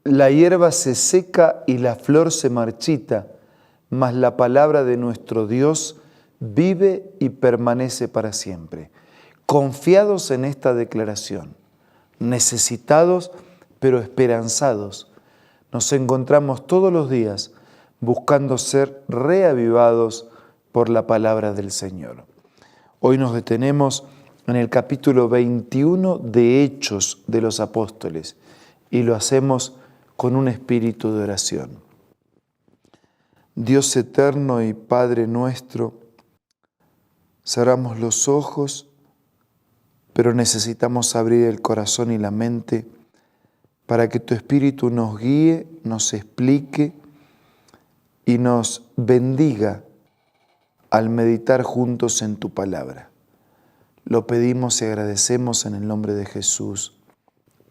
La hierba se seca y la flor se marchita, mas la palabra de nuestro Dios vive y permanece para siempre. Confiados en esta declaración, necesitados pero esperanzados, nos encontramos todos los días buscando ser reavivados por la palabra del Señor. Hoy nos detenemos en el capítulo 21 de Hechos de los Apóstoles y lo hacemos con un espíritu de oración. Dios eterno y Padre nuestro, cerramos los ojos, pero necesitamos abrir el corazón y la mente para que tu Espíritu nos guíe, nos explique y nos bendiga al meditar juntos en tu palabra. Lo pedimos y agradecemos en el nombre de Jesús.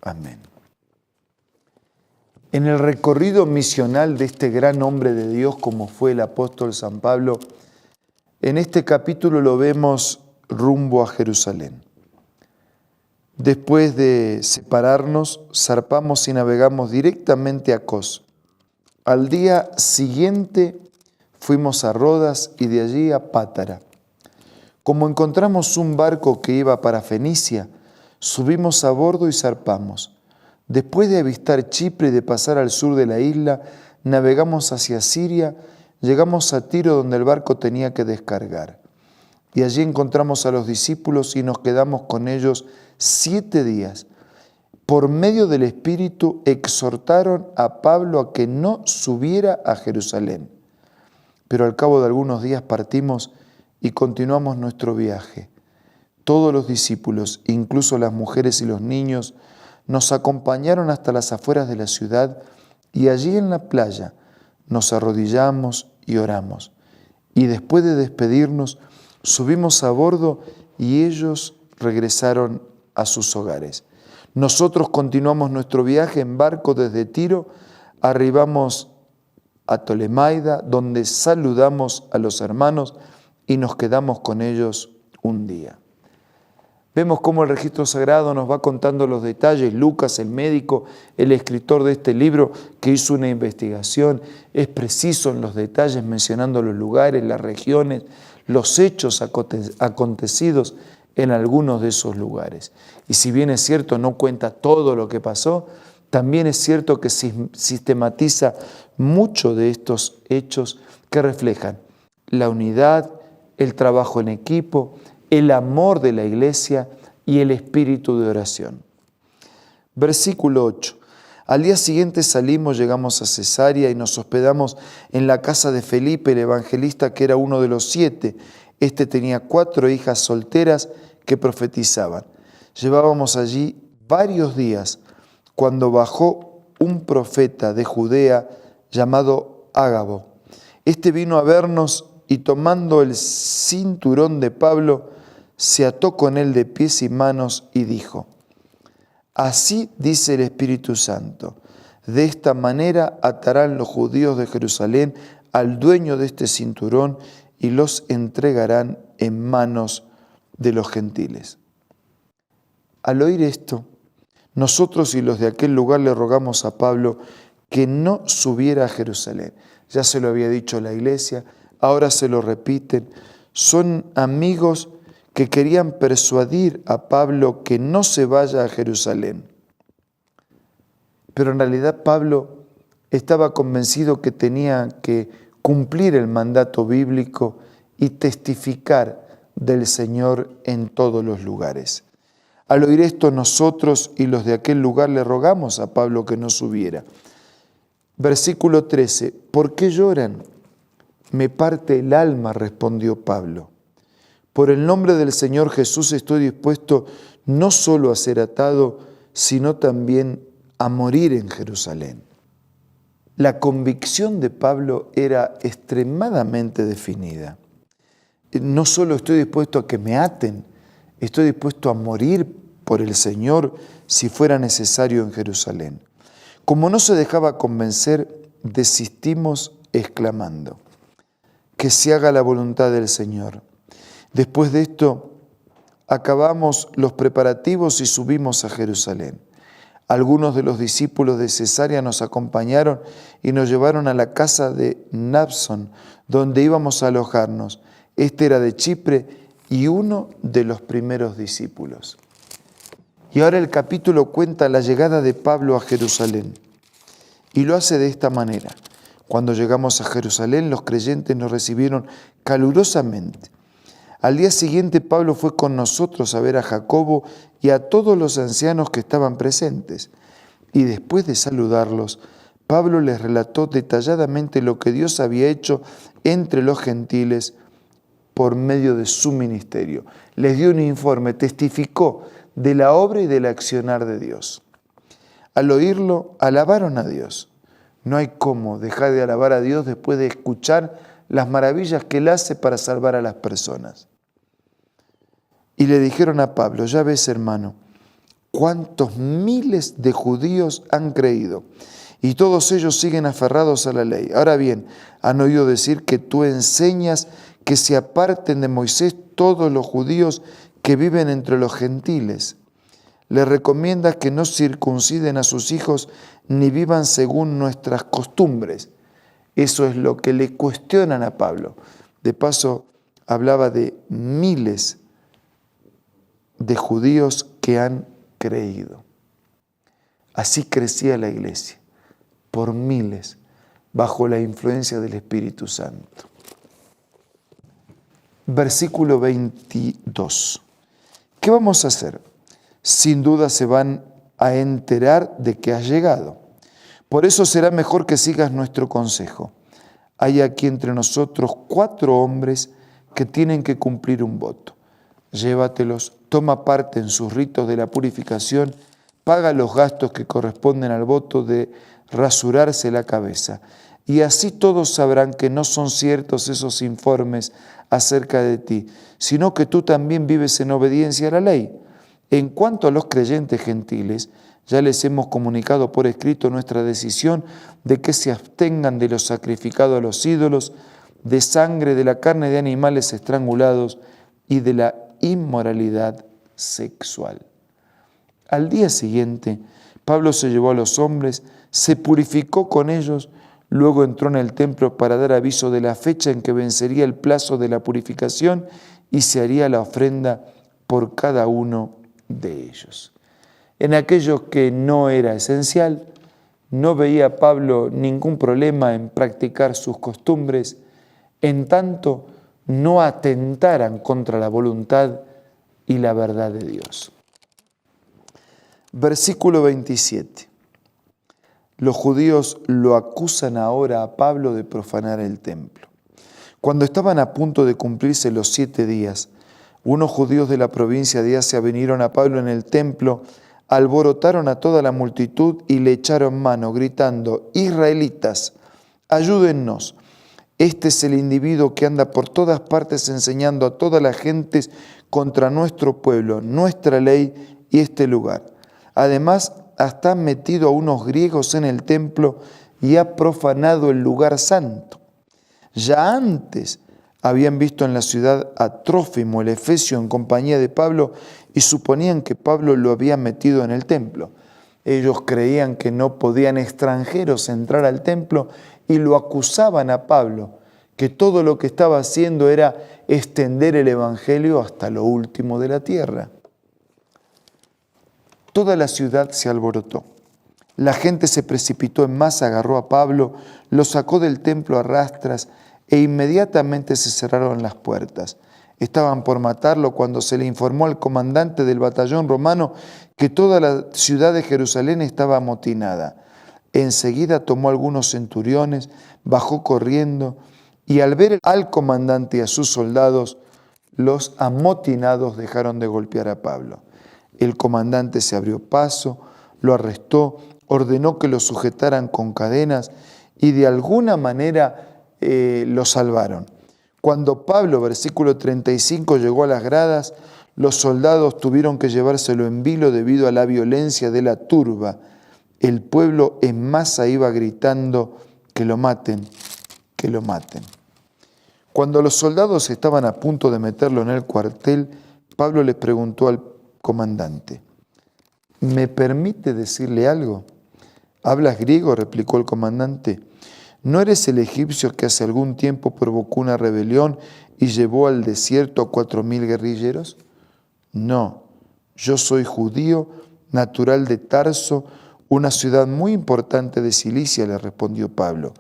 Amén. En el recorrido misional de este gran hombre de Dios como fue el apóstol San Pablo, en este capítulo lo vemos rumbo a Jerusalén. Después de separarnos, zarpamos y navegamos directamente a Cos. Al día siguiente fuimos a Rodas y de allí a Pátara. Como encontramos un barco que iba para Fenicia, subimos a bordo y zarpamos. Después de avistar Chipre y de pasar al sur de la isla, navegamos hacia Siria, llegamos a Tiro donde el barco tenía que descargar. Y allí encontramos a los discípulos y nos quedamos con ellos 7 días. Por medio del Espíritu exhortaron a Pablo a que no subiera a Jerusalén. Pero al cabo de algunos días partimos y continuamos nuestro viaje. Todos los discípulos, incluso las mujeres y los niños, nos acompañaron hasta las afueras de la ciudad y allí en la playa nos arrodillamos y oramos. Y después de despedirnos, subimos a bordo y ellos regresaron a sus hogares. Nosotros continuamos nuestro viaje en barco desde Tiro, arribamos a Tolemaida, donde saludamos a los hermanos y nos quedamos con ellos un día. Vemos cómo el registro sagrado nos va contando los detalles. Lucas, el médico, el escritor de este libro que hizo una investigación, es preciso en los detalles mencionando los lugares, las regiones, los hechos acontecidos en algunos de esos lugares. Y si bien es cierto, no cuenta todo lo que pasó, también es cierto que sistematiza mucho de estos hechos que reflejan la unidad, el trabajo en equipo, el amor de la iglesia y el espíritu de oración. Versículo 8. Al día siguiente salimos, llegamos a Cesarea y nos hospedamos en la casa de Felipe, el evangelista, que era uno de los 7. Este tenía 4 hijas solteras que profetizaban. Llevábamos allí varios días cuando bajó un profeta de Judea llamado Ágabo. Este vino a vernos y tomando el cinturón de Pablo, se ató con él de pies y manos y dijo: así dice el Espíritu Santo, de esta manera atarán los judíos de Jerusalén al dueño de este cinturón y los entregarán en manos de los gentiles. Al oír esto, nosotros y los de aquel lugar le rogamos a Pablo que no subiera a Jerusalén. Ya se lo había dicho la iglesia, ahora se lo repiten. Son amigos que querían persuadir a Pablo que no se vaya a Jerusalén. Pero en realidad Pablo estaba convencido que tenía que cumplir el mandato bíblico y testificar del Señor en todos los lugares. Al oír esto, nosotros y los de aquel lugar le rogamos a Pablo que no subiera. Versículo 13. ¿Por qué lloran? Me parte el alma, respondió Pablo. Por el nombre del Señor Jesús estoy dispuesto no solo a ser atado, sino también a morir en Jerusalén. La convicción de Pablo era extremadamente definida. No solo estoy dispuesto a que me aten, estoy dispuesto a morir por el Señor si fuera necesario en Jerusalén. Como no se dejaba convencer, desistimos exclamando: que se haga la voluntad del Señor. Después de esto, acabamos los preparativos y subimos a Jerusalén. Algunos de los discípulos de Cesarea nos acompañaron y nos llevaron a la casa de Mnasón, donde íbamos a alojarnos. Este era de Chipre y uno de los primeros discípulos. Y ahora el capítulo cuenta la llegada de Pablo a Jerusalén. Y lo hace de esta manera. Cuando llegamos a Jerusalén, los creyentes nos recibieron calurosamente. Al día siguiente, Pablo fue con nosotros a ver a Jacobo y a todos los ancianos que estaban presentes. Y después de saludarlos, Pablo les relató detalladamente lo que Dios había hecho entre los gentiles por medio de su ministerio. Les dio un informe, testificó de la obra y del accionar de Dios. Al oírlo, alabaron a Dios. No hay cómo dejar de alabar a Dios después de escuchar las maravillas que Él hace para salvar a las personas. Y le dijeron a Pablo: ya ves, hermano, cuántos miles de judíos han creído, y todos ellos siguen aferrados a la ley. Ahora bien, han oído decir que tú enseñas que se aparten de Moisés todos los judíos que viven entre los gentiles. Les recomiendas que no circunciden a sus hijos ni vivan según nuestras costumbres. Eso es lo que le cuestionan a Pablo. De paso, hablaba de miles de judíos que han creído. Así crecía la iglesia, por miles, bajo la influencia del Espíritu Santo. Versículo 22. ¿Qué vamos a hacer? Sin duda se van a enterar de que has llegado. Por eso será mejor que sigas nuestro consejo. Hay aquí entre nosotros 4 hombres que tienen que cumplir un voto. Llévatelos, toma parte en sus ritos de la purificación, paga los gastos que corresponden al voto de rasurarse la cabeza. Y así todos sabrán que no son ciertos esos informes acerca de ti, sino que tú también vives en obediencia a la ley. En cuanto a los creyentes gentiles, ya les hemos comunicado por escrito nuestra decisión de que se abstengan de lo sacrificado a los ídolos, de sangre, de la carne de animales estrangulados y de la inmoralidad sexual. Al día siguiente, Pablo se llevó a los hombres, se purificó con ellos, luego entró en el templo para dar aviso de la fecha en que vencería el plazo de la purificación y se haría la ofrenda por cada uno de ellos. En aquello que no era esencial, no veía Pablo ningún problema en practicar sus costumbres, en tanto no atentaran contra la voluntad y la verdad de Dios. Versículo 27. Los judíos lo acusan ahora a Pablo de profanar el templo. Cuando estaban a punto de cumplirse los 7 días, unos judíos de la provincia de Asia vinieron a Pablo en el templo, alborotaron a toda la multitud y le echaron mano, gritando: israelitas, ayúdennos. Este es el individuo que anda por todas partes enseñando a todas las gentes contra nuestro pueblo, nuestra ley y este lugar. Además, hasta ha metido a unos griegos en el templo y ha profanado el lugar santo. Ya antes habían visto en la ciudad a Trófimo, el efesio, en compañía de Pablo, y suponían que Pablo lo había metido en el templo. Ellos creían que no podían extranjeros entrar al templo y lo acusaban a Pablo, que todo lo que estaba haciendo era extender el evangelio hasta lo último de la tierra. Toda la ciudad se alborotó. La gente se precipitó en masa, agarró a Pablo, lo sacó del templo a rastras e inmediatamente se cerraron las puertas. Estaban por matarlo cuando se le informó al comandante del batallón romano que toda la ciudad de Jerusalén estaba amotinada. Enseguida tomó algunos centuriones, bajó corriendo y al ver al comandante y a sus soldados, los amotinados dejaron de golpear a Pablo. El comandante se abrió paso, lo arrestó, ordenó que lo sujetaran con cadenas y de alguna manera lo salvaron. Cuando Pablo, versículo 35, llegó a las gradas, los soldados tuvieron que llevárselo en vilo debido a la violencia de la turba. El pueblo en masa iba gritando: que lo maten, que lo maten. Cuando los soldados estaban a punto de meterlo en el cuartel, Pablo le preguntó al comandante: ¿Me permite decirle algo? ¿Hablas griego?, replicó el comandante. ¿No eres el egipcio que hace algún tiempo provocó una rebelión y llevó al desierto a 4.000 guerrilleros? No, yo soy judío, natural de Tarso, una ciudad muy importante de Cilicia, le respondió Pablo.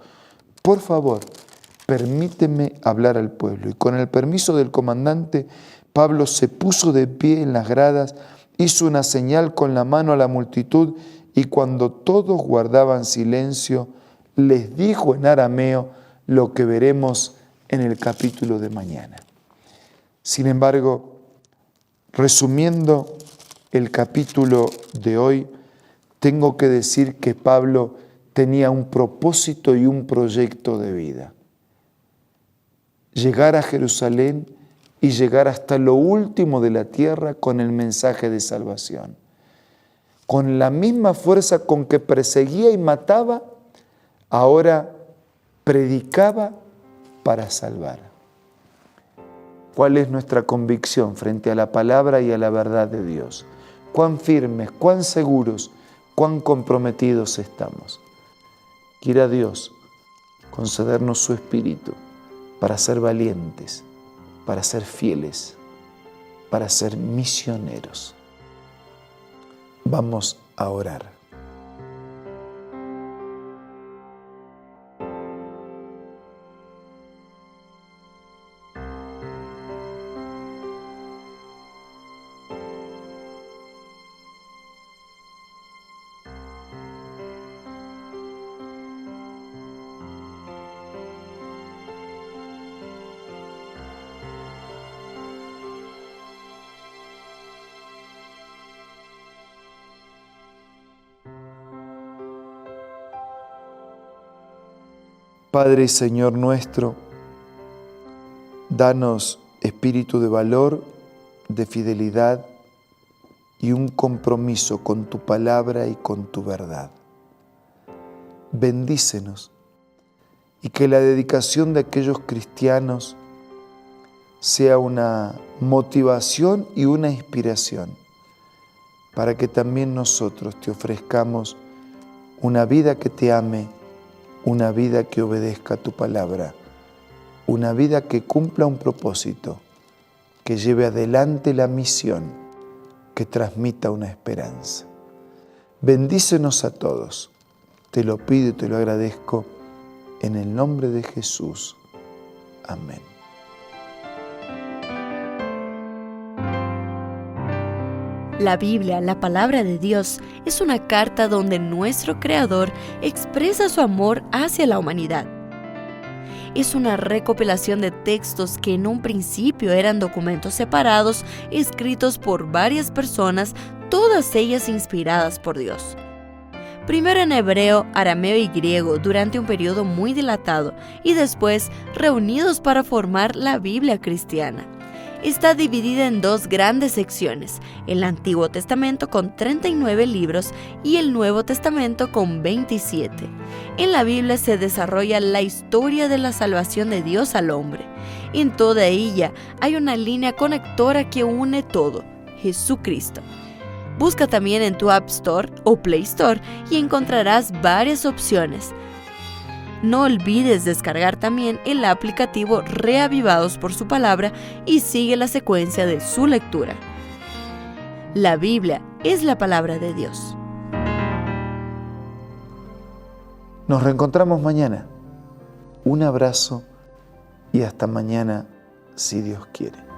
Por favor, permíteme hablar al pueblo. Y con el permiso del comandante, Pablo se puso de pie en las gradas, hizo una señal con la mano a la multitud y cuando todos guardaban silencio, les dijo en arameo lo que veremos en el capítulo de mañana. Sin embargo, resumiendo el capítulo de hoy, tengo que decir que Pablo tenía un propósito y un proyecto de vida. Llegar a Jerusalén y llegar hasta lo último de la tierra con el mensaje de salvación. Con la misma fuerza con que perseguía y mataba, ahora predicaba para salvar. ¿Cuál es nuestra convicción frente a la palabra y a la verdad de Dios? ¿Cuán firmes, cuán seguros, cuán comprometidos estamos? Quiera Dios concedernos su espíritu para ser valientes, para ser fieles, para ser misioneros. Vamos a orar. Padre y Señor nuestro, danos espíritu de valor, de fidelidad y un compromiso con tu palabra y con tu verdad. Bendícenos y que la dedicación de aquellos cristianos sea una motivación y una inspiración para que también nosotros te ofrezcamos una vida que te ame, una vida que obedezca a tu palabra, una vida que cumpla un propósito, que lleve adelante la misión, que transmita una esperanza. Bendícenos a todos. Te lo pido y te lo agradezco en el nombre de Jesús. Amén. La Biblia, la palabra de Dios, es una carta donde nuestro Creador expresa su amor hacia la humanidad. Es una recopilación de textos que en un principio eran documentos separados, escritos por varias personas, todas ellas inspiradas por Dios. Primero en hebreo, arameo y griego durante un periodo muy dilatado y después reunidos para formar la Biblia cristiana. Está dividida en dos grandes secciones, el Antiguo Testamento con 39 libros y el Nuevo Testamento con 27. En la Biblia se desarrolla la historia de la salvación de Dios al hombre. En toda ella hay una línea conectora que une todo, Jesucristo. Busca también en tu App Store o Play Store y encontrarás varias opciones. No olvides descargar también el aplicativo Reavivados por su palabra y sigue la secuencia de su lectura. La Biblia es la palabra de Dios. Nos reencontramos mañana. Un abrazo y hasta mañana, si Dios quiere.